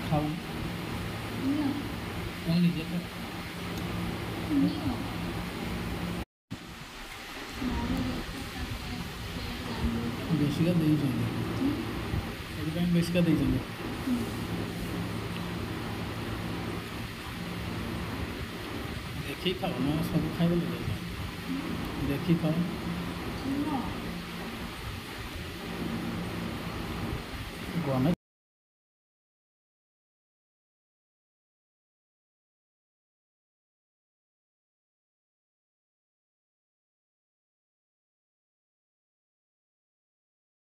खाऊं कौन लीजिए तो बेसिका दे बेसिका दे देखी खाओ ना सब खाई देखी खाओ गने